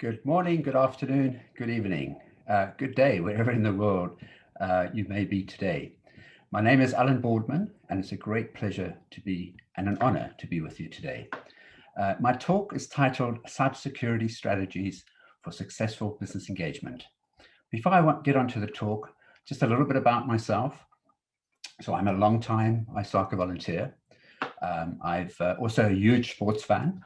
Good morning, good afternoon, good evening, good day, wherever in the world you may be today. My name is Allan Boardman, and it's a great pleasure to be and an honor to be with you today. My talk is titled Cybersecurity Strategies for Successful Business Engagement. Before I get onto the talk, just a little bit about myself. So I'm a long-time Isaca volunteer. I've also a huge sports fan,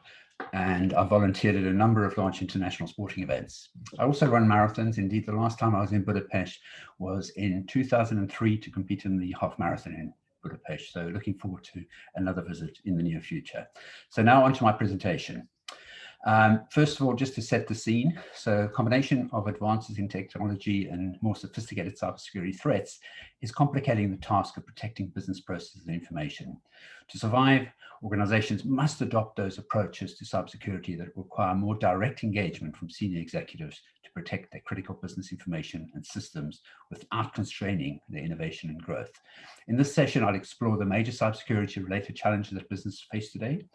and I volunteered at a number of large international sporting events. I also run marathons. Indeed, the last time I was in Budapest was in 2003 to compete in the half marathon in Budapest. So looking forward to another visit in the near future. So now onto my presentation. First of all, just to set the scene, so a combination of advances in technology and more sophisticated cybersecurity threats is complicating the task of protecting business processes and information. To survive, organizations must adopt those approaches to cybersecurity that require more direct engagement from senior executives to protect their critical business information and systems without constraining their innovation and growth. In this session, I'll explore the major cybersecurity-related challenges that businesses face today,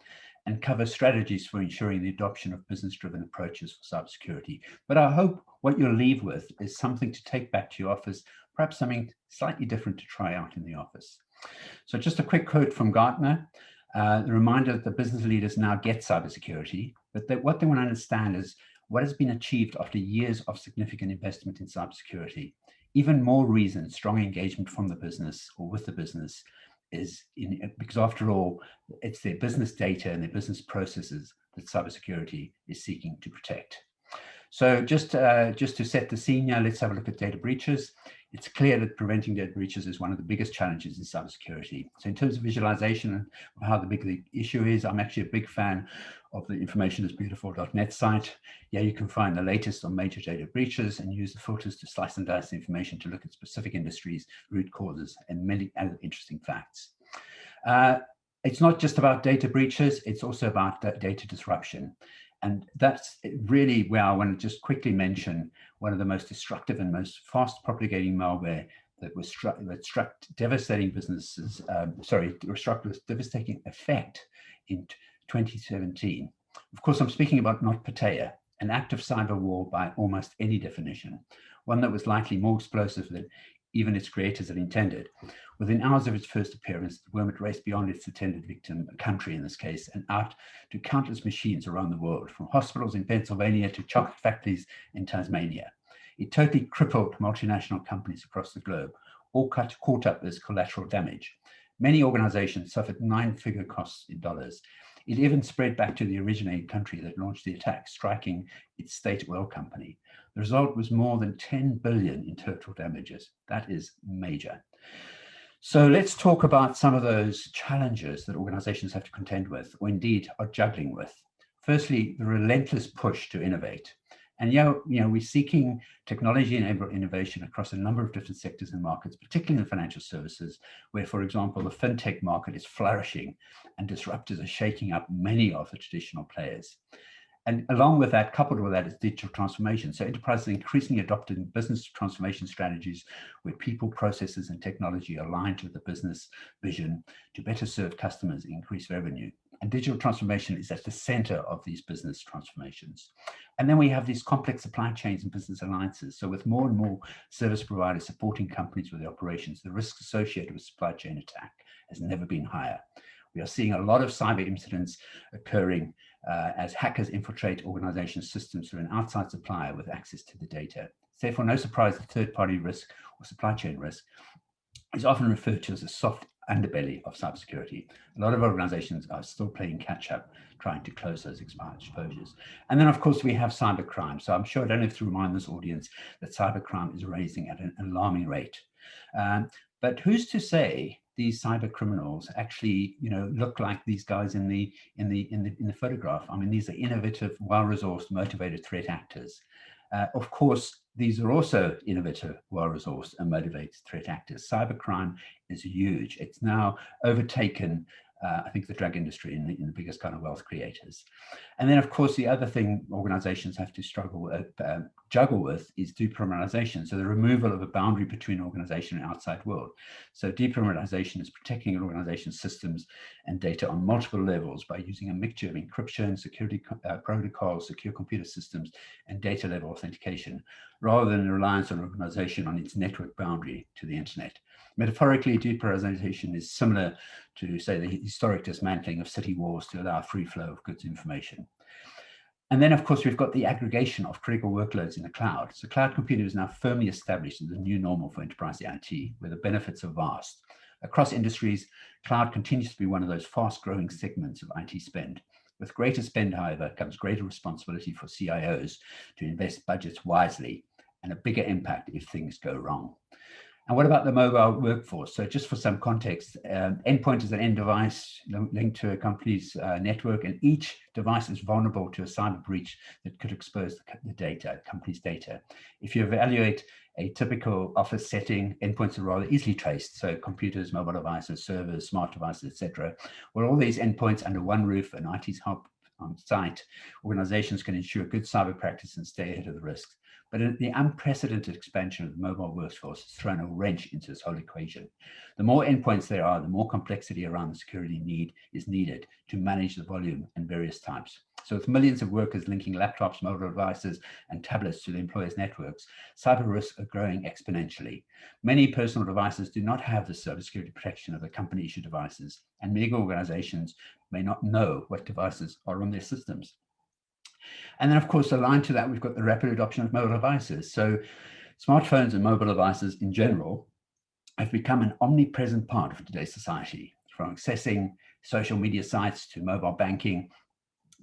and cover strategies for ensuring the adoption of business-driven approaches for cybersecurity. But I hope what you'll leave with is something to take back to your office, perhaps something slightly different to try out in the office. So just a quick quote from Gartner, the reminder that the business leaders now get cybersecurity, but what they want to understand is what has been achieved after years of significant investment in cybersecurity. Even more reason, strong engagement from the business or with the business because after all, it's their business data and their business processes that cybersecurity is seeking to protect. So just to set the scene now, let's have a look at data breaches. It's clear that preventing data breaches is one of the biggest challenges in cybersecurity. So in terms of visualization of how big the issue is, I'm actually a big fan of the informationisbeautiful.net site. Yeah, you can find the latest on major data breaches and use the filters to slice and dice the information to look at specific industries, root causes, and many other interesting facts. It's not just about data breaches, it's also about data disruption. And that's really where I want to just quickly mention one of the most destructive and most fast propagating malware that struck devastating businesses, struck with devastating effect in 2017. Of course, I'm speaking about NotPetya, an act of cyber war by almost any definition, one that was likely more explosive than even its creators had intended. Within hours of its first appearance, the worm had raced beyond its intended victim, a country in this case, and out to countless machines around the world, from hospitals in Pennsylvania to chocolate factories in Tasmania. It totally crippled multinational companies across the globe, all caught up as collateral damage. Many organizations suffered nine-figure costs in dollars. It even spread back to the originating country that launched the attack, striking its state oil company. The result was more than 10 billion in total damages. That is major. So let's talk about some of those challenges that organizations have to contend with, or indeed are juggling with. Firstly, the relentless push to innovate. And we're seeking technology-enabled innovation across a number of different sectors and markets, particularly in the financial services, where, for example, the fintech market is flourishing and disruptors are shaking up many of the traditional players. And along with that, coupled with that, is digital transformation. So enterprises are increasingly adopting business transformation strategies where people, processes, and technology align to the business vision to better serve customers and increase revenue. And digital transformation is at the center of these business transformations. And then we have these complex supply chains and business alliances. So with more and more service providers supporting companies with their operations, the risk associated with supply chain attack has never been higher. We are seeing a lot of cyber incidents occurring as hackers infiltrate organization systems through an outside supplier with access to the data. It's therefore no surprise that third-party risk or supply chain risk is often referred to as a soft underbelly of cybersecurity. A lot of organizations are still playing catch up, trying to close those exposures. And then, of course, we have cybercrime. So I'm sure I don't have to remind this audience that cybercrime is rising at an alarming rate. But who's to say these cyber criminals actually, look like these guys in the photograph? I mean, these are innovative, well-resourced, motivated threat actors. Of course, these are also innovative, well-resourced, and motivated threat actors. Cybercrime is huge. It's now overtaken I think the drug industry and the biggest kind of wealth creators. And then, of course, the other thing organizations have to juggle with is deprivatization. So the removal of a boundary between organization and outside world. So deprivatization is protecting an organization's systems and data on multiple levels by using a mixture of encryption, security protocols, secure computer systems, and data level authentication, rather than reliance on an organization on its network boundary to the internet. Metaphorically, deprivatization is similar to, say, the historic dismantling of city walls to allow free flow of goods information. And then, of course, we've got the aggregation of critical workloads in the cloud. So cloud computing is now firmly established as the new normal for enterprise IT, where the benefits are vast. Across industries, cloud continues to be one of those fast-growing segments of IT spend. With greater spend, however, comes greater responsibility for CIOs to invest budgets wisely and a bigger impact if things go wrong. And what about the mobile workforce? So just for some context, endpoint is an end device linked to a company's network, and each device is vulnerable to a cyber breach that could expose the data, company's data. If you evaluate a typical office setting, endpoints are rather easily traced. So computers, mobile devices, servers, smart devices, etc. Well, all these endpoints under one roof and IT's help on site, organizations can ensure good cyber practice and stay ahead of the risks. But the unprecedented expansion of the mobile workforce has thrown a wrench into this whole equation. The more endpoints there are, the more complexity around the security need is needed to manage the volume and various types. So with millions of workers linking laptops, mobile devices, and tablets to the employer's networks, cyber risks are growing exponentially. Many personal devices do not have the cybersecurity protection of the company-issued devices, and mega organizations may not know what devices are on their systems. And then, of course, aligned to that, we've got the rapid adoption of mobile devices. So smartphones and mobile devices in general have become an omnipresent part of today's society, from accessing social media sites to mobile banking.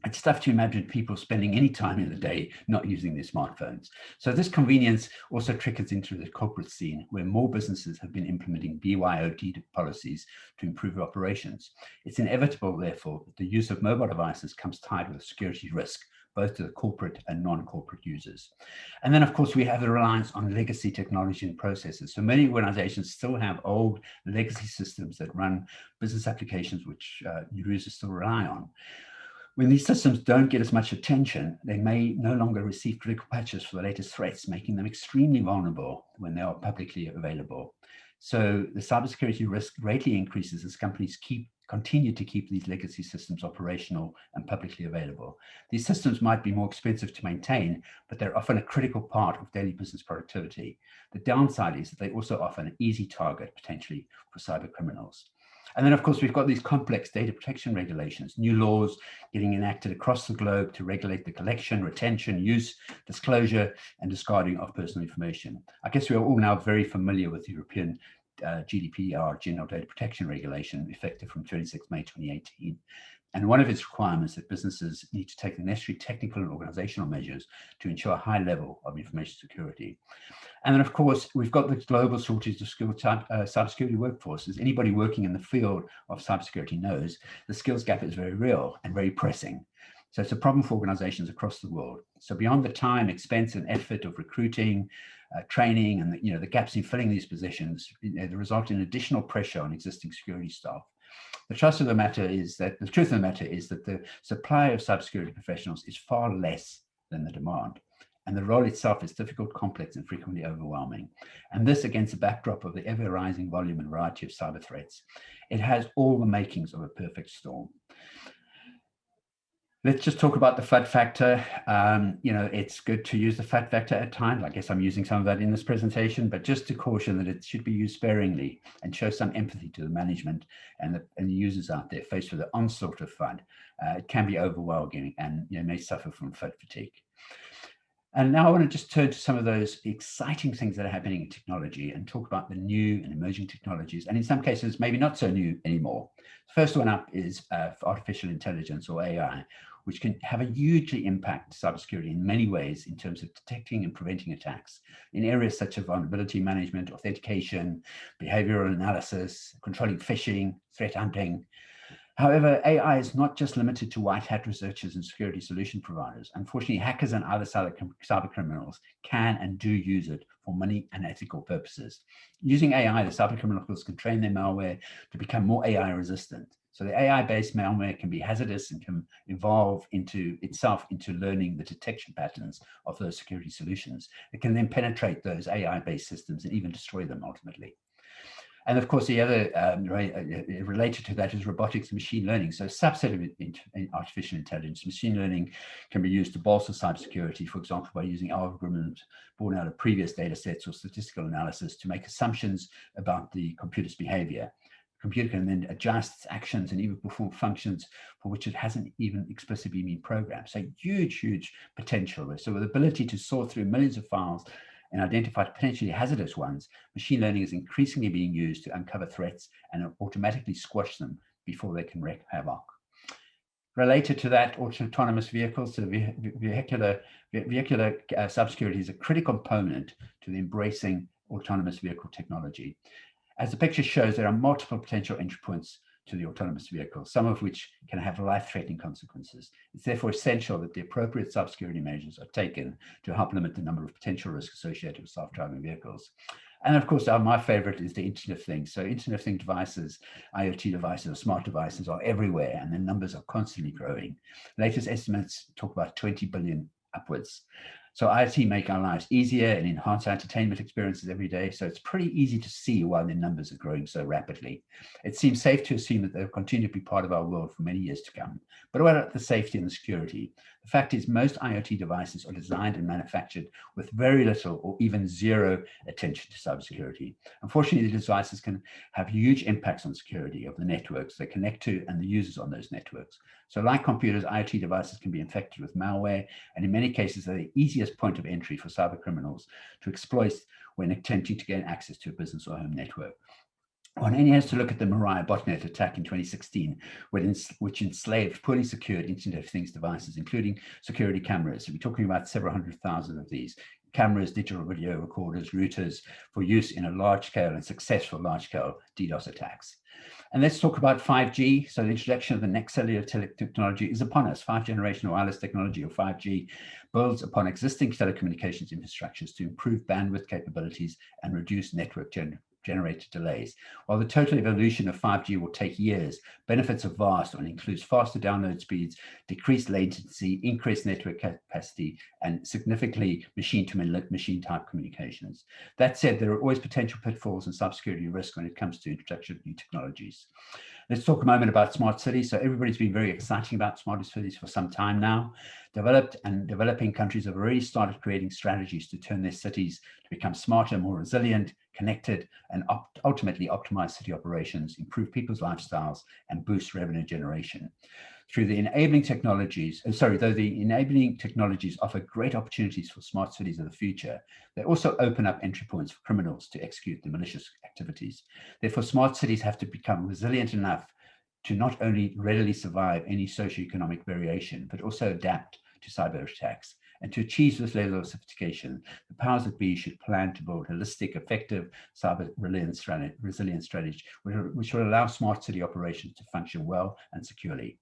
It's tough to imagine people spending any time in the day not using their smartphones. So this convenience also trickles into the corporate scene, where more businesses have been implementing BYOD policies to improve operations. It's inevitable, therefore, that the use of mobile devices comes tied with a security risk, both to the corporate and non-corporate users. And then, of course, we have the reliance on legacy technology and processes. So many organizations still have old legacy systems that run business applications which users still rely on. When these systems don't get as much attention, they may no longer receive critical patches for the latest threats, making them extremely vulnerable when they are publicly available. So the cybersecurity risk greatly increases as companies continue to keep these legacy systems operational and publicly available. These systems might be more expensive to maintain, but they're often a critical part of daily business productivity. The downside is that they also offer an easy target, potentially, for cyber criminals. And then, of course, we've got these complex data protection regulations, new laws getting enacted across the globe to regulate the collection, retention, use, disclosure, and discarding of personal information. I guess we are all now very familiar with the European GDPR, General Data Protection Regulation, effective from 26 May 2018. And one of its requirements is that businesses need to take the necessary technical and organizational measures to ensure a high level of information security. And then, of course, we've got the global shortage of skilled cybersecurity workforce. As anybody working in the field of cybersecurity knows, the skills gap is very real and very pressing. So it's a problem for organizations across the world. So beyond the time, expense, and effort of recruiting, training, and the gaps in filling these positions, they result in additional pressure on existing security staff. The truth of the matter is that the supply of cybersecurity professionals is far less than the demand. And the role itself is difficult, complex, and frequently overwhelming. And this against the backdrop of the ever-rising volume and variety of cyber threats. It has all the makings of a perfect storm. Let's just talk about the FUD factor. It's good to use the FUD factor at times. I guess I'm using some of that in this presentation, but just to caution that it should be used sparingly and show some empathy to the management and the users out there faced with the onslaught of FUD. It can be overwhelming and may suffer from FUD fatigue. And now I want to just turn to some of those exciting things that are happening in technology and talk about the new and emerging technologies, and in some cases, maybe not so new anymore. The first one up is artificial intelligence, or AI, which can have a hugely impact cybersecurity in many ways in terms of detecting and preventing attacks in areas such as vulnerability management, authentication, behavioral analysis, controlling phishing, threat hunting. However, AI is not just limited to white hat researchers and security solution providers. Unfortunately, hackers and other cyber criminals can and do use it for many unethical purposes. Using AI, the cyber criminals can train their malware to become more AI resistant. So the AI-based malware can be hazardous and can evolve into learning the detection patterns of those security solutions. It can then penetrate those AI-based systems and even destroy them ultimately. And of course, the other related to that is robotics and machine learning. So a subset of artificial intelligence, machine learning can be used to bolster cybersecurity, for example, by using algorithms born out of previous data sets or statistical analysis to make assumptions about the computer's behavior. The computer can then adjust actions and even perform functions for which it hasn't even explicitly been programmed. So huge, huge potential. So with the ability to sort through millions of files and identify potentially hazardous ones, machine learning is increasingly being used to uncover threats and automatically squash them before they can wreak havoc. Related to that, autonomous vehicles, so vehicular cybersecurity is a critical component to the embracing autonomous vehicle technology. As the picture shows, there are multiple potential entry points to the autonomous vehicle, some of which can have life-threatening consequences. It's therefore essential that the appropriate cybersecurity measures are taken to help limit the number of potential risks associated with self-driving vehicles. And of course, my favorite is the Internet of Things. So Internet of Things devices, IoT devices, or smart devices are everywhere, and the numbers are constantly growing. Latest estimates talk about 20 billion upwards. So IoT make our lives easier and enhance our entertainment experiences every day. So it's pretty easy to see why the numbers are growing so rapidly. It seems safe to assume that they'll continue to be part of our world for many years to come. But what about the safety and the security? The fact is most IoT devices are designed and manufactured with very little or even zero attention to cybersecurity. Unfortunately, the devices can have huge impacts on security of the networks they connect to and the users on those networks. So like computers, IoT devices can be infected with malware, and in many cases, they're the easiest point of entry for cyber criminals to exploit when attempting to gain access to a business or home network. One only has to look at the Mariah botnet attack in 2016, which enslaved poorly secured Internet of Things devices, including security cameras. We're talking about several 100,000 of these cameras, digital video recorders, routers for use in a large-scale and successful large-scale DDoS attacks. And let's talk about 5G. So the introduction of the next cellular technology is upon us. 5th-generation wireless technology, or 5G, builds upon existing telecommunications infrastructures to improve bandwidth capabilities and reduce network generated delays. While the total evolution of 5G will take years, benefits are vast and includes faster download speeds, decreased latency, increased network capacity, and significantly machine-to-machine type communications. That said, there are always potential pitfalls and cybersecurity risk when it comes to introduction of new technologies. Let's talk a moment about smart cities. So everybody's been very exciting about smart cities for some time now. Developed and developing countries have already started creating strategies to turn their cities to become smarter, more resilient, connected, and ultimately optimize city operations, improve people's lifestyles, and boost revenue generation. Through the enabling technologies, though the enabling technologies offer great opportunities for smart cities of the future, they also open up entry points for criminals to execute the malicious activities. Therefore, smart cities have to become resilient enough to not only readily survive any socioeconomic variation, but also adapt to cyber attacks. And to achieve this level of sophistication, the powers that be should plan to build holistic, effective cyber resilience strategy, which will allow smart city operations to function well and securely.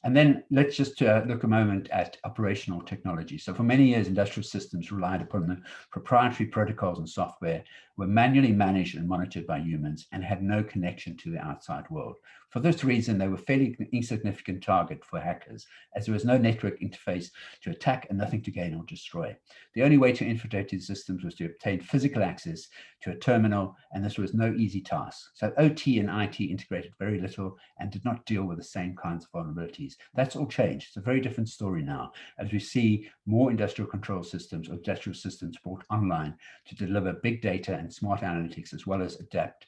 And then let's just look a moment at operational technology. So for many years, industrial systems relied upon the proprietary protocols and software, were manually managed and monitored by humans, and had no connection to the outside world. For this reason, they were a fairly insignificant target for hackers, as there was no network interface to attack and nothing to gain or destroy. The only way to infiltrate these systems was to obtain physical access to a terminal, and this was no easy task. So OT and IT integrated very little and did not deal with the same kinds of vulnerabilities. That's all changed. It's a very different story now, as we see more industrial control systems or industrial systems brought online to deliver big data and smart analytics, as well as adapt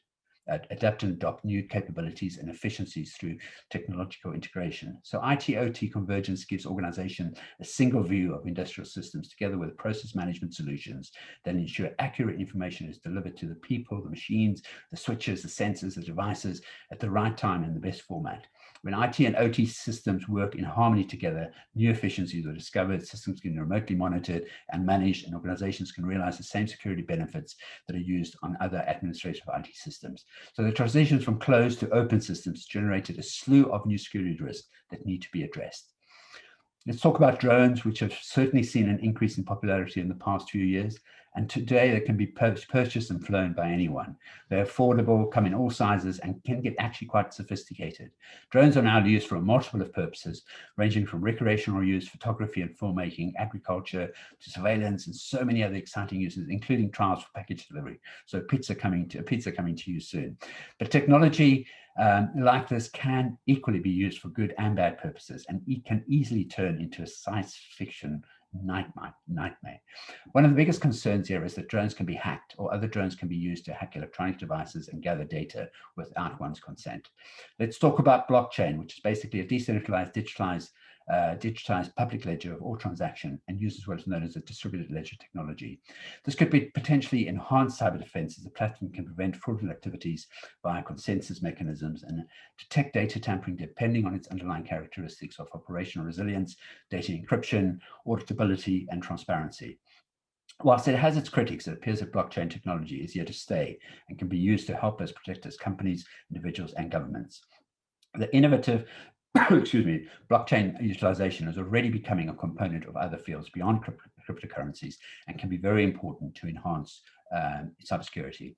and adopt new capabilities and efficiencies through technological integration. So IT-OT convergence gives organizations a single view of industrial systems together with process management solutions that ensure accurate information is delivered to the people, the machines, the switches, the sensors, the devices at the right time in the best format. When IT and OT systems work in harmony together, new efficiencies are discovered, systems can be remotely monitored and managed, and organizations can realize the same security benefits that are used on other administrative IT systems. So the transitions from closed to open systems generated a slew of new security risks that need to be addressed. Let's talk about drones, which have certainly seen an increase in popularity in the past few years. And today they can be purchased and flown by anyone. They're affordable, come in all sizes, and can get actually quite sophisticated. Drones are now used for a multiple of purposes, ranging from recreational use, photography and filmmaking, agriculture, to surveillance, and so many other exciting uses, including trials for package delivery. So pizza coming to you soon. But technology like this can equally be used for good and bad purposes, and it can easily turn into a science fiction nightmare. One of the biggest concerns here is that drones can be hacked, or other drones can be used to hack electronic devices and gather data without one's consent. Let's talk about blockchain, which is basically a decentralized, digitized public ledger of all transaction and uses what is known as a distributed ledger technology. This could be potentially enhanced cyber defense, as the platform can prevent fraudulent activities via consensus mechanisms and detect data tampering depending on its underlying characteristics of operational resilience, data encryption, auditability, and transparency. Whilst it has its critics, it appears that blockchain technology is here to stay and can be used to help us protect as companies, individuals, and governments. The innovative blockchain utilization is already becoming a component of other fields beyond cryptocurrencies and can be very important to enhance cybersecurity.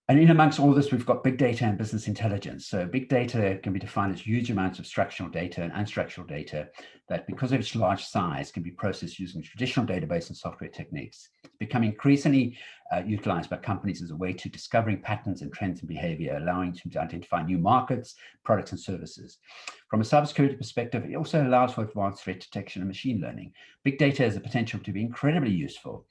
And in amongst all this, we've got big data and business intelligence. So big data can be defined as huge amounts of structural data and unstructured data that, because of its large size, can be processed using traditional database and software techniques. It's becoming increasingly utilized by companies as a way to discovering patterns and trends in behavior, allowing them to identify new markets, products, and services. From a cybersecurity perspective, it also allows for advanced threat detection and machine learning. Big data has the potential to be incredibly useful,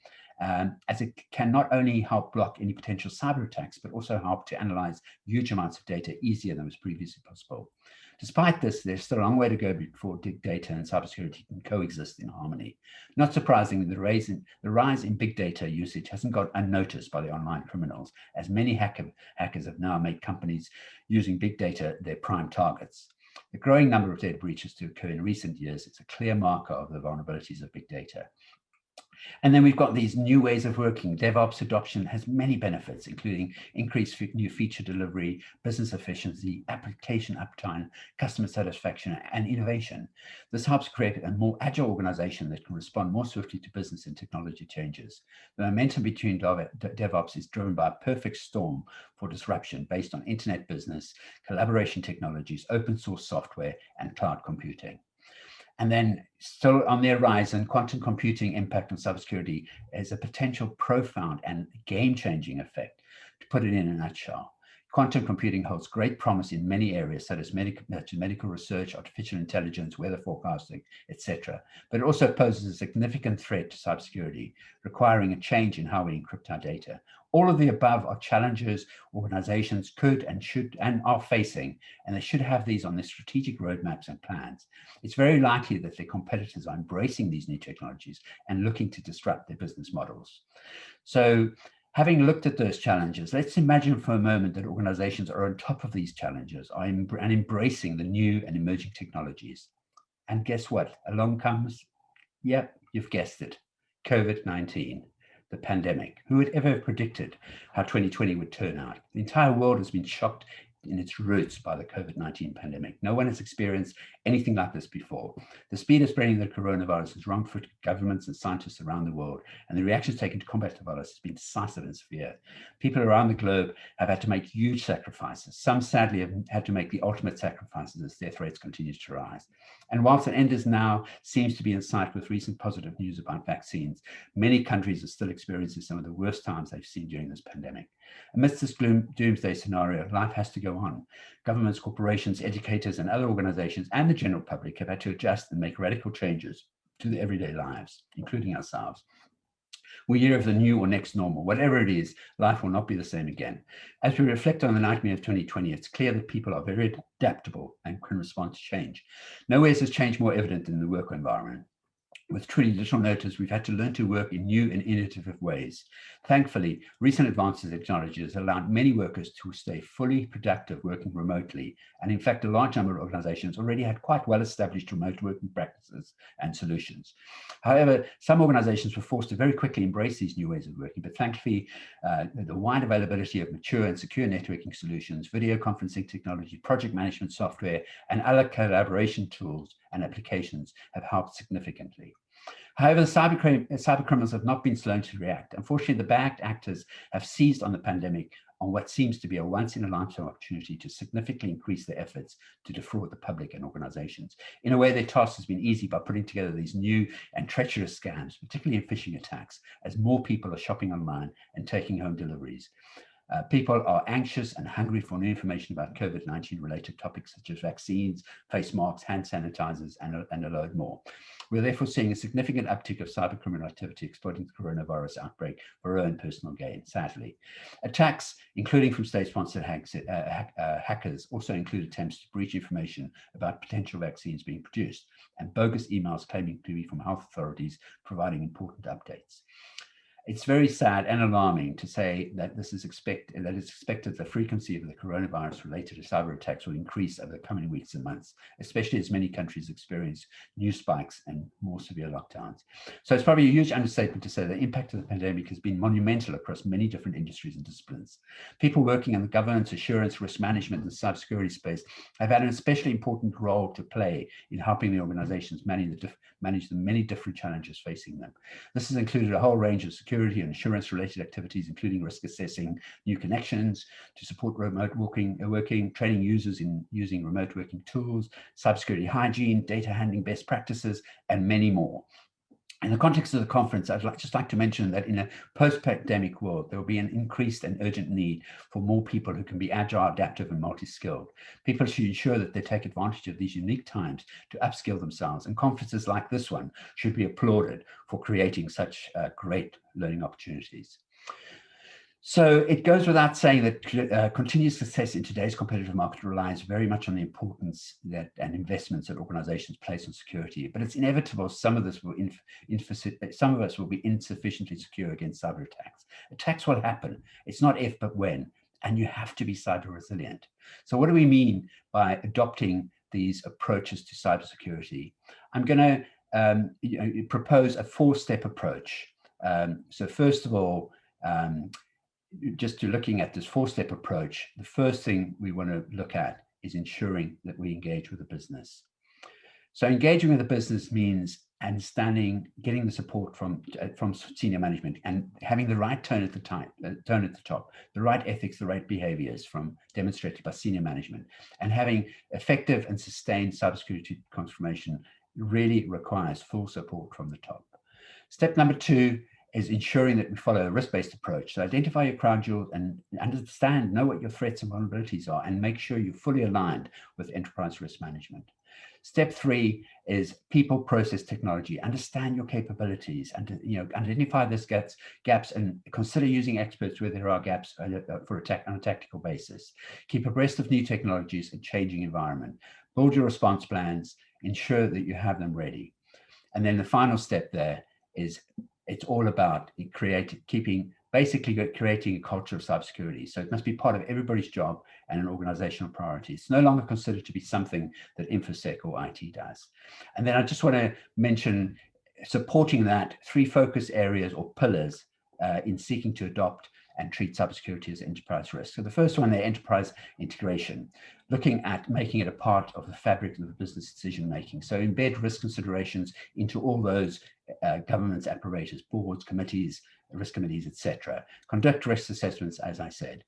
as it can not only help block any potential cyber attacks, but also help to analyze huge amounts of data easier than was previously possible. Despite this, there's still a long way to go before big data and cybersecurity can coexist in harmony. Not surprisingly, the rise in big data usage hasn't gone unnoticed by the online criminals, as many hackers have now made companies using big data their prime targets. The growing number of data breaches to occur in recent years is a clear marker of the vulnerabilities of big data. And then we've got these new ways of working. Devops adoption has many benefits, including increased new feature delivery, business efficiency, application uptime, customer satisfaction, and innovation. This helps create a more agile organization that can respond more swiftly to business and technology changes. The momentum between DevOps is driven by a perfect storm for disruption based on internet business, collaboration technologies, open source software, and cloud computing. And then still on the horizon, quantum computing impact on cybersecurity is a potential profound and game-changing effect. To put it in a nutshell, quantum computing holds great promise in many areas, such as medical research, artificial intelligence, weather forecasting, etc. But it also poses a significant threat to cybersecurity, requiring a change in how we encrypt our data. All of the above are challenges organizations could and should and are facing, and they should have these on their strategic roadmaps and plans. It's very likely that their competitors are embracing these new technologies and looking to disrupt their business models. So, having looked at those challenges, let's imagine for a moment that organizations are on top of these challenges and embracing the new and emerging technologies. And guess what? Along comes, yep, you've guessed it, COVID-19. The pandemic. Who would ever have predicted how 2020 would turn out? The entire world has been shocked in its roots by the COVID-19 pandemic. No one has experienced anything like this before. The speed of spreading the coronavirus has wrong-footed governments and scientists around the world, and the reactions taken to combat the virus has been decisive and severe. People around the globe have had to make huge sacrifices. Some sadly have had to make the ultimate sacrifices as death rates continue to rise. And whilst an end is now seems to be in sight with recent positive news about vaccines, many countries are still experiencing some of the worst times they've seen during this pandemic. Amidst this doomsday scenario, life has to go on. Governments, corporations, educators, and other organizations, and the general public have had to adjust and make radical changes to their everyday lives, including ourselves. We hear of the new or next normal. Whatever it is, life will not be the same again. As we reflect on the nightmare of 2020, it's clear that people are very adaptable and can respond to change. Nowhere is this change more evident than in the work environment. With truly little notice, we've had to learn to work in new and innovative ways. Thankfully, recent advances in technology has allowed many workers to stay fully productive working remotely. And in fact, a large number of organizations already had quite well-established remote working practices and solutions. However, some organizations were forced to very quickly embrace these new ways of working, but thankfully, the wide availability of mature and secure networking solutions, video conferencing technology, project management software, and other collaboration tools and applications have helped significantly. However, the cyber criminals have not been slow to react. Unfortunately, the bad actors have seized on the pandemic on what seems to be a once-in-a-lifetime opportunity to significantly increase their efforts to defraud the public and organizations. In a way, their task has been easy by putting together these new and treacherous scams, particularly in phishing attacks, as more people are shopping online and taking home deliveries. People are anxious and hungry for new information about COVID-19 related topics such as vaccines, face masks, hand sanitizers, and a load more. We're therefore seeing a significant uptick of cybercriminal activity exploiting the coronavirus outbreak for our own personal gain, sadly. Attacks, including from state-sponsored hackers, also include attempts to breach information about potential vaccines being produced and bogus emails claiming to be from health authorities providing important updates. It's very sad and alarming to say that it's expected the frequency of the coronavirus related to cyber attacks will increase over the coming weeks and months, especially as many countries experience new spikes and more severe lockdowns. So it's probably a huge understatement to say the impact of the pandemic has been monumental across many different industries and disciplines. People working in the governance, assurance, risk management, and cybersecurity space have had an especially important role to play in helping the organizations manage the many different challenges facing them. This has included a whole range of security and assurance related activities, including risk assessing new connections to support remote working, training users in using remote working tools, cybersecurity hygiene, data handling best practices, and many more. In the context of the conference, I'd just like to mention that in a post-pandemic world, there will be an increased and urgent need for more people who can be agile, adaptive, and multi-skilled. People should ensure that they take advantage of these unique times to upskill themselves, and conferences like this one should be applauded for creating such great learning opportunities. So it goes without saying that continued success in today's competitive market relies very much on the importance and investments that organizations place on security. But it's inevitable some of us will be insufficiently secure against cyber attacks. Attacks will happen. It's not if, but when. And you have to be cyber resilient. So what do we mean by adopting these approaches to cybersecurity? I'm going to propose a 4-step approach. So first of all, just to looking at this 4-step approach, the first thing we want to look at is ensuring that we engage with the business. So engaging with the business means understanding, getting the support from senior management and having the right tone at the top, the right ethics, the right behaviors demonstrated by senior management, and having effective and sustained cybersecurity transformation really requires full support from the top. Step number 2 is ensuring that we follow a risk-based approach. So identify your crown jewels and know what your threats and vulnerabilities are, and make sure you're fully aligned with enterprise risk management. Step 3 is people, process, technology. Understand your capabilities and identify those gaps and consider using experts where there are gaps on a tactical basis. Keep abreast of new technologies and changing environment. Build your response plans. Ensure that you have them ready. And then the final step there is it's all about creating a culture of cybersecurity. So it must be part of everybody's job and an organizational priority. It's no longer considered to be something that InfoSec or IT does. And then I just want to mention supporting that 3 focus areas or pillars in seeking to adopt and treat cybersecurity as enterprise risk. So the first one, the enterprise integration, looking at making it a part of the fabric of the business decision making. So embed risk considerations into all those governance apparatus, boards, committees, risk committees, etc. Conduct risk assessments, as I said.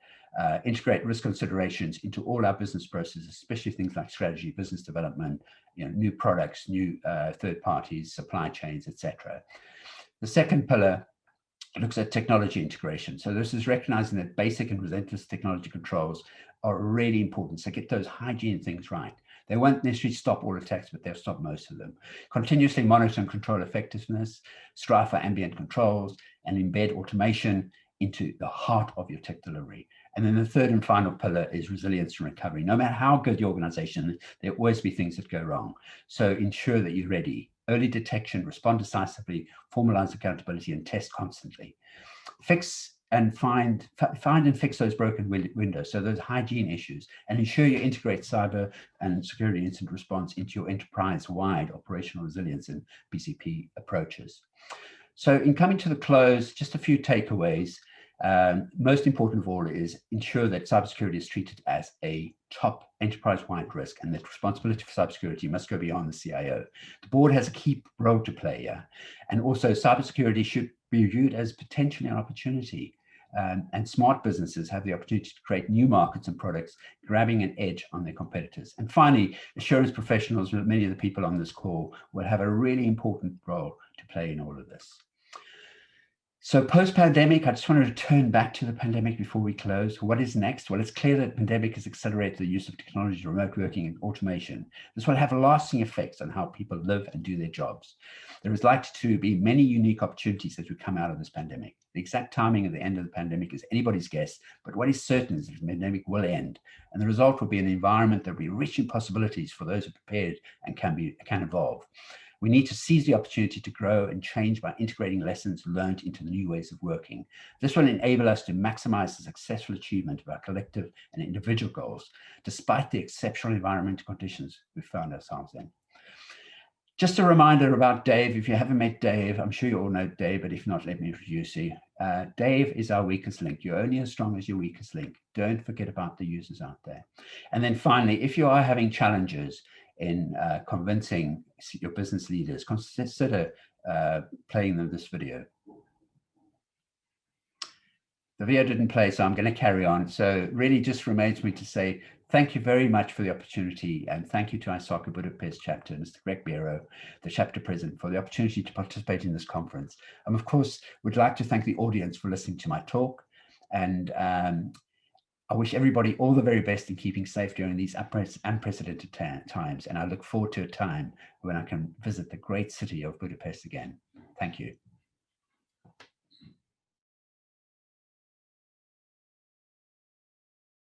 Integrate risk considerations into all our business processes, especially things like strategy, business development, new products, new third parties, supply chains, etc. The second pillar looks at technology integration. So this is recognizing that basic and relentless technology controls are really important. So get those hygiene things right. They won't necessarily stop all attacks, but they'll stop most of them. Continuously monitor and control effectiveness, strive for ambient controls, and embed automation into the heart of your tech delivery. And then the third and final pillar is resilience and recovery. No matter how good the organization, there will always be things that go wrong. So ensure that you're ready. Early detection, respond decisively, formalize accountability, and test constantly. Fix and find and fix those broken windows, so those hygiene issues, and ensure you integrate cyber and security incident response into your enterprise-wide operational resilience and BCP approaches. So in coming to the close, just a few takeaways. Most important of all is ensure that cybersecurity is treated as a top enterprise-wide risk, and that responsibility for cybersecurity must go beyond the CIO. The board has a key role to play here, and also cybersecurity should be viewed as potentially an opportunity. And smart businesses have the opportunity to create new markets and products, grabbing an edge on their competitors. And finally, assurance professionals, many of the people on this call, will have a really important role to play in all of this. So post-pandemic, I just want to return back to the pandemic before we close. What is next? Well, it's clear that the pandemic has accelerated the use of technology, remote working, and automation. This will have lasting effects on how people live and do their jobs. There is likely to be many unique opportunities as we come out of this pandemic. The exact timing of the end of the pandemic is anybody's guess, but what is certain is that the pandemic will end, and the result will be an environment that will be rich in possibilities for those who are prepared and can evolve. We need to seize the opportunity to grow and change by integrating lessons learned into the new ways of working. This will enable us to maximize the successful achievement of our collective and individual goals, despite the exceptional environmental conditions we found ourselves in. Just a reminder about Dave. If you haven't met Dave, I'm sure you all know Dave, but if not, let me introduce you. Dave is our weakest link. You're only as strong as your weakest link. Don't forget about the users out there. And then finally, if you are having challenges in convincing your business leaders, consider playing them this video. The video didn't play, so I'm going to carry on. So really just remains me to say thank you very much for the opportunity, and thank you to Isaca Budapest chapter, Mr. Greg Biro, the chapter president, for the opportunity to participate in this conference. And of course, would like to thank the audience for listening to my talk. And I wish everybody all the very best in keeping safe during these unprecedented times. And I look forward to a time when I can visit the great city of Budapest again. Thank you.